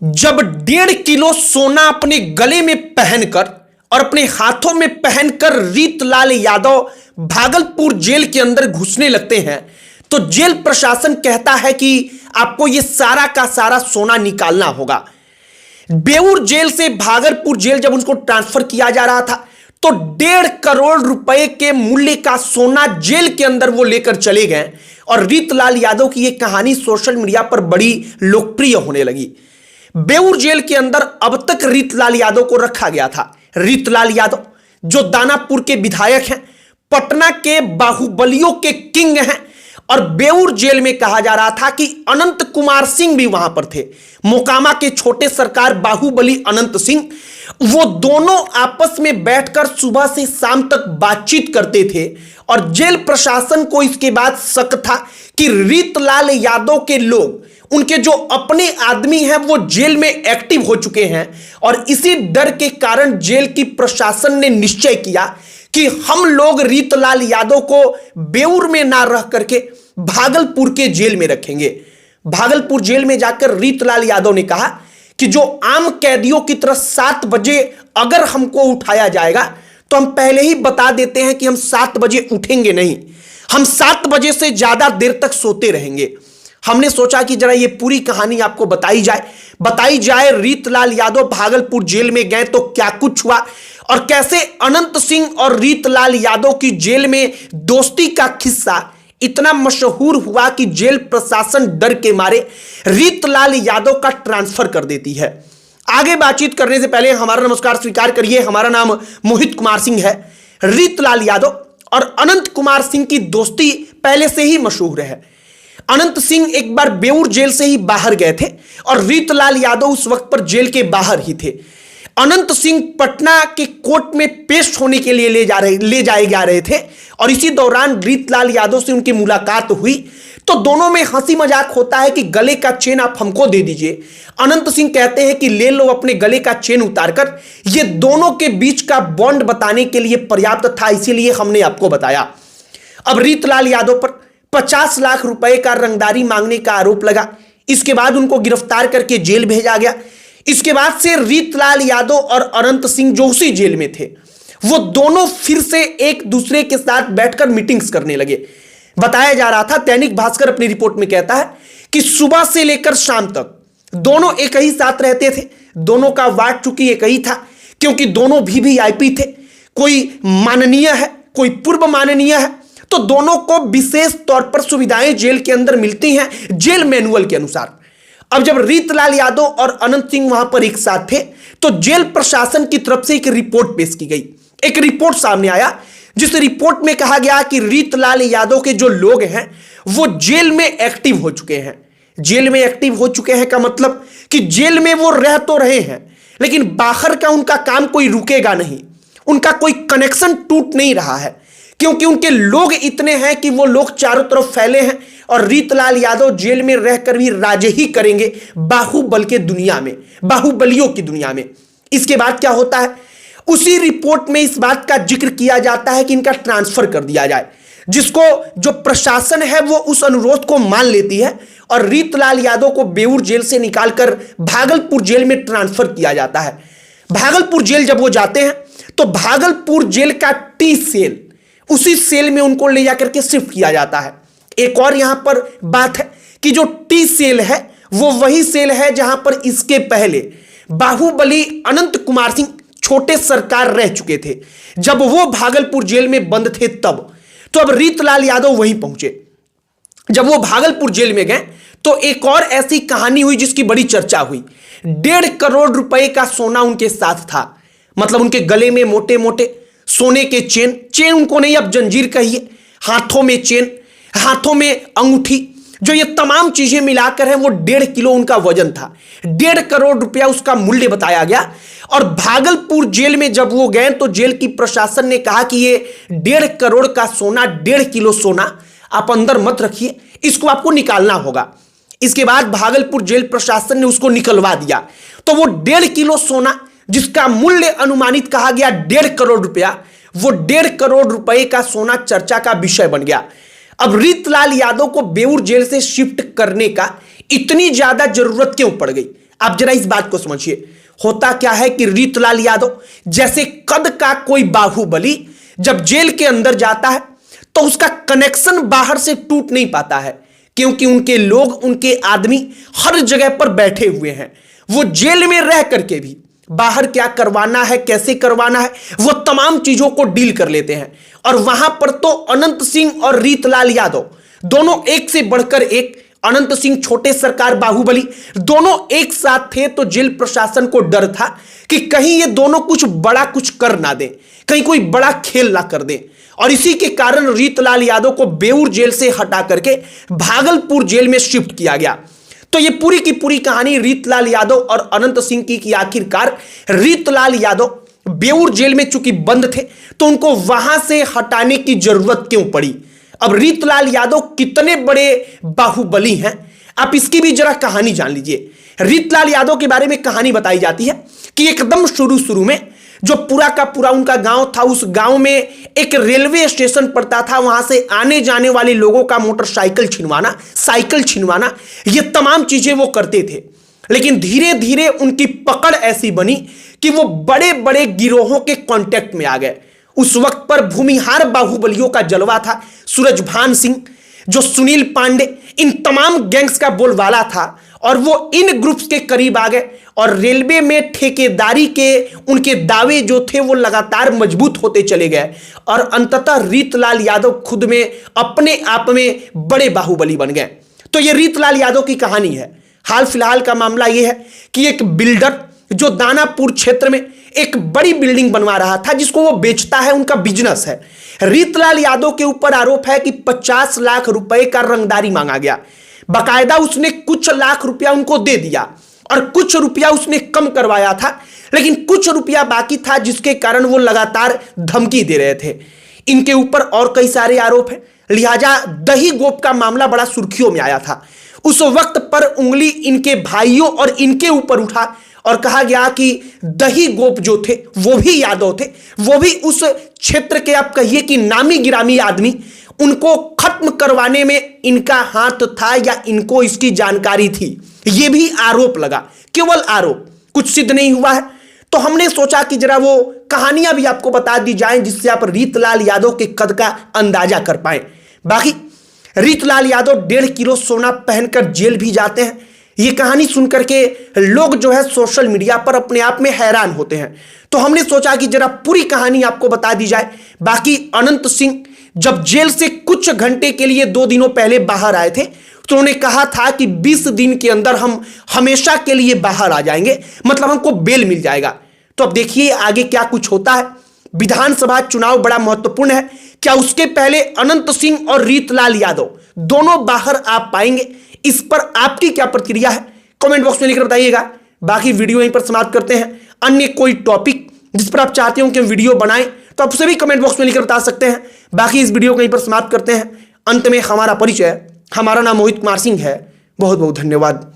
जब 1.5 किलो सोना अपने गले में पहनकर और अपने हाथों में पहनकर रीतलाल यादव भागलपुर जेल के अंदर घुसने लगते हैं तो जेल प्रशासन कहता है कि आपको यह सारा का सारा सोना निकालना होगा। बेऊर जेल से भागलपुर जेल जब उनको ट्रांसफर किया जा रहा था तो 1.5 करोड़ रुपए के मूल्य का सोना जेल के अंदर वो लेकर चले गए और रीतलाल यादव की यह कहानी सोशल मीडिया पर बड़ी लोकप्रिय होने लगी। बेऊर जेल के अंदर अब तक रीतलाल यादव को रखा गया था। रीतलाल यादव जो दानापुर के विधायक हैं, पटना के बाहुबलियों के किंग हैं और बेऊर जेल में कहा जा रहा था कि अनंत कुमार सिंह भी वहां पर थे। मोकामा के छोटे सरकार बाहुबली अनंत सिंह, वो दोनों आपस में बैठकर सुबह से शाम तक बातचीत करते थे और जेल प्रशासन को इसके बाद शक था कि रीतलाल यादव के लोग, उनके जो अपने आदमी हैं वो जेल में एक्टिव हो चुके हैं और इसी डर के कारण जेल की प्रशासन ने निश्चय किया कि हम लोग रीतलाल यादव को बेऊर में ना रह करके भागलपुर के जेल में रखेंगे। भागलपुर जेल में जाकर रीतलाल यादव ने कहा कि जो आम कैदियों की तरह 7 बजे अगर हमको उठाया जाएगा तो हम पहले ही बता देते हैं कि हम 7 बजे उठेंगे नहीं, हम 7 बजे से ज्यादा देर तक सोते रहेंगे। हमने सोचा कि जरा ये पूरी कहानी आपको बताई जाए रीतलाल यादव भागलपुर जेल में गए तो क्या कुछ हुआ और कैसे अनंत सिंह और रीतलाल यादव की जेल में दोस्ती का किस्सा इतना मशहूर हुआ कि जेल प्रशासन डर के मारे रीतलाल यादव का ट्रांसफर कर देती है। आगे बातचीत करने से पहले हमारा नमस्कार स्वीकार करिए। हमारा नाम मोहित कुमार सिंह है। रीतलाल यादव और अनंत कुमार सिंह की दोस्ती पहले से ही मशहूर है। अनंत सिंह एक बार बेऊर जेल से ही बाहर गए थे और रीतलाल यादव उस वक्त पर जेल के बाहर ही थे। अनंत सिंह पटना के कोर्ट में पेश होने के लिए ले जाए जा रहे थे और इसी दौरान रीतलाल यादव से उनकी मुलाकात हुई तो दोनों में हंसी मजाक होता है कि गले का चेन आप हमको दे दीजिए। अनंत सिंह कहते हैं कि ले लो अपने गले का चेन उतारकर, ये दोनों के बीच का बॉन्ड बताने के लिए पर्याप्त था, इसीलिए हमने आपको बताया। अब रीतलाल यादव पर 50 लाख रुपए का रंगदारी मांगने का आरोप लगा। इसके बाद उनको गिरफ्तार करके जेल भेजा गया। इसके बाद से रीतलाल यादव और अनंत सिंह जो उसी जेल में थे वो दोनों फिर से एक दूसरे के साथ बैठकर मीटिंग्स करने लगे। बताया जा रहा था, दैनिक भास्कर अपनी रिपोर्ट में कहता है कि सुबह से लेकर शाम तक दोनों एक ही साथ रहते थे। दोनों का वार्ड चूंकि एक ही था क्योंकि दोनों वीवीआईपी थे, कोई माननीय है कोई पूर्व माननीय है, तो दोनों को विशेष तौर पर सुविधाएं जेल के अंदर मिलती हैं जेल मैनुअल के अनुसार। अब जब रीतलाल यादव और अनंत सिंह वहां पर एक साथ थे तो जेल प्रशासन की तरफ से एक रिपोर्ट पेश की गई। एक रिपोर्ट सामने आया जिस रिपोर्ट में कहा गया कि रीतलाल यादव के जो लोग हैं वो जेल में एक्टिव हो चुके हैं। जेल में एक्टिव हो चुके हैं का मतलब कि जेल में वो रह तो रहे हैं लेकिन बाहर का उनका काम कोई रुकेगा नहीं, उनका कोई कनेक्शन टूट नहीं रहा है क्योंकि उनके लोग इतने हैं कि वो लोग चारों तरफ फैले हैं और रीतलाल यादव जेल में रहकर भी राज ही करेंगे बाहुबल के दुनिया में, बाहुबलियों की दुनिया में। इसके बाद क्या होता है, उसी रिपोर्ट में इस बात का जिक्र किया जाता है कि इनका ट्रांसफर कर दिया जाए, जिसको जो प्रशासन है वो उस अनुरोध को मान लेती है और रीतलाल यादव को बेऊर जेल से निकालकर भागलपुर जेल में ट्रांसफर किया जाता है। भागलपुर जेल जब वो जाते हैं तो भागलपुर जेल का टी सेल, उसी सेल में उनको ले जाकर के शिफ्ट किया जाता है। एक और यहां पर बात है कि जो टी सेल है वो वही सेल है जहां पर इसके पहले बाहुबली अनंत कुमार सिंह छोटे सरकार रह चुके थे जब वो भागलपुर जेल में बंद थे तब। तो अब रीतलाल यादव वहीं पहुंचे। जब वो भागलपुर जेल में गए तो एक और ऐसी कहानी हुई जिसकी बड़ी चर्चा हुई। 1.5 करोड़ रुपए का सोना उनके साथ था, मतलब उनके गले में मोटे मोटे सोने के चेन उनको नहीं, अब जंजीर कहिए, हाथों में चेन, हाथों में अंगूठी, जो ये तमाम चीजें मिलाकर है वो 1.5 किलो उनका वजन था। 1.5 करोड़ रुपया उसका मूल्य बताया गया और भागलपुर जेल में जब वो गए तो जेल की प्रशासन ने कहा कि ये 1.5 करोड़ का सोना, 1.5 किलो सोना आप अंदर मत रखिए, इसको आपको निकालना होगा। इसके बाद भागलपुर जेल प्रशासन ने उसको निकलवा दिया तो वो 1.5 किलो सोना जिसका मूल्य अनुमानित कहा गया 1.5 करोड़ रुपया, वो 1.5 करोड़ रुपए का सोना चर्चा का विषय बन गया। अब रीतलाल यादव को बेऊर जेल से शिफ्ट करने का इतनी ज्यादा जरूरत क्यों पड़ गई, आप जरा इस बात को समझिए। होता क्या है कि रीतलाल यादव जैसे कद का कोई बाहुबली जब जेल के अंदर जाता है तो उसका कनेक्शन बाहर से टूट नहीं पाता है, क्योंकि उनके लोग, उनके आदमी हर जगह पर बैठे हुए हैं। वो जेल में रह करके भी बाहर क्या करवाना है, कैसे करवाना है, वो तमाम चीजों को डील कर लेते हैं। और वहां पर तो अनंत सिंह और रीतलाल यादव दोनों एक से बढ़कर एक, अनंत सिंह छोटे सरकार बाहुबली दोनों एक साथ थे, तो जेल प्रशासन को डर था कि कहीं ये दोनों कुछ बड़ा कुछ कर ना दें, कहीं कोई बड़ा खेल ना कर दें। और इसी के कारण रीतलाल यादव को बेऊर जेल से हटा करके भागलपुर जेल में शिफ्ट किया गया। तो ये पूरी की पूरी कहानी रीतलाल यादव और अनंत सिंह की कि आखिरकार रीतलाल यादव बेऊर जेल में चूंकि बंद थे तो उनको वहां से हटाने की जरूरत क्यों पड़ी। अब रीतलाल यादव कितने बड़े बाहुबली हैं, आप इसकी भी जरा कहानी जान लीजिए। रीतलाल यादव के बारे में कहानी बताई जाती है कि एकदम शुरू में जो पूरा का पूरा उनका गांव था, उस गांव में एक रेलवे स्टेशन पड़ता था। वहां से आने जाने वाले लोगों का मोटरसाइकिल छिनवाना, साइकिल छिनवाना, ये तमाम चीजें वो करते थे। लेकिन धीरे धीरे उनकी पकड़ ऐसी बनी कि वो बड़े बड़े गिरोहों के कांटेक्ट में आ गए। उस वक्त पर भूमिहार बाहुबलियों का जलवा था। सूरजभान सिंह, जो सुनील पांडे, इन तमाम गैंग्स का बोलबाला था, और वो इन ग्रुप्स के करीब आ गए। और रेलवे में ठेकेदारी के उनके दावे जो थे वो लगातार मजबूत होते चले गए। और अंततः रीतलाल यादव खुद में अपने आप में बड़े बाहुबली बन गए। तो ये रीतलाल यादव की कहानी है। हाल फिलहाल का मामला यह है कि एक बिल्डर जो दानापुर क्षेत्र में एक बड़ी बिल्डिंग बनवा रहा था, जिसको वो बेचता है, उनका बिजनेस है। रीतलाल यादव के ऊपर आरोप है कि 50 लाख रुपए का रंगदारी मांगा गया। बाकायदा उसने कुछ लाख रुपया उनको दे दिया और कुछ रुपया उसने कम करवाया था, लेकिन कुछ रुपया बाकी था, जिसके कारण वो लगातार धमकी दे रहे थे। इनके ऊपर और कई सारे आरोप हैं, लिहाजा दही गोप का मामला बड़ा सुर्खियों में आया था। उस वक्त पर उंगली इनके भाइयों और इनके ऊपर उठा और कहा गया कि दही गोप जो थे वो भी यादव थे, वो भी उस क्षेत्र के, आप कहिए कि नामी गिरामी आदमी, उनको खत्म करवाने में इनका हाथ था या इनको इसकी जानकारी थी। यह भी आरोप लगा, केवल आरोप, कुछ सिद्ध नहीं हुआ है। तो हमने सोचा कि जरा वो कहानियां भी आपको बता दी जाएं, जिससे आप रीतलाल यादव के कद का अंदाजा कर पाए। बाकी रीतलाल यादव 1.5 किलो सोना पहनकर जेल भी जाते हैं। ये कहानी सुनकर के लोग जो है सोशल मीडिया पर अपने आप में हैरान होते हैं। तो हमने सोचा कि जरा पूरी कहानी आपको बता दी जाए। बाकी अनंत सिंह जब जेल से कुछ घंटे के लिए 2 दिनों पहले बाहर आए थे, तो उन्होंने कहा था कि 20 दिन के अंदर हम हमेशा के लिए बाहर आ जाएंगे, मतलब हमको बेल मिल जाएगा। तो अब देखिए आगे क्या कुछ होता है। विधानसभा चुनाव बड़ा महत्वपूर्ण है। क्या उसके पहले अनंत सिंह और रीतलाल यादव दोनों बाहर आ पाएंगे? इस पर आपकी क्या प्रतिक्रिया है, कमेंट बॉक्स में लिखकर बताइएगा। बाकी वीडियो यहीं पर समाप्त करते हैं। अन्य कोई टॉपिक जिस पर आप चाहते हो कि हम वीडियो बनाएं तो आप उसे भी कमेंट बॉक्स में लिखकर बता सकते हैं। बाकी इस वीडियो को यहीं पर समाप्त करते हैं। अंत में हमारा परिचय, हमारा नाम मोहित कुमार सिंह है। बहुत बहुत धन्यवाद।